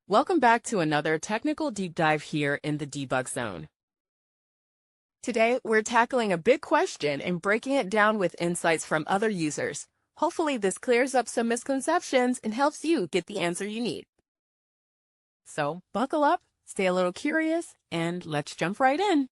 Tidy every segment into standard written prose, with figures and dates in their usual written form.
Welcome back to another technical deep dive here in the debug zone. Today, we're tackling a big question and breaking it down with insights from other users. Hopefully, this clears up some misconceptions and helps you get the answer you need. So, buckle up, stay a little curious, and let's jump right in.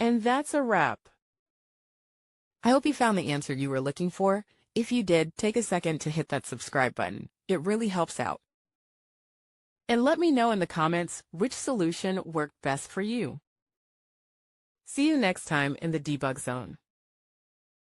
And that's a wrap. I hope you found the answer you were looking for. If you did, take a second to hit that subscribe button. It really helps out. And let me know in the comments which solution worked best for you. See you next time in the debug zone.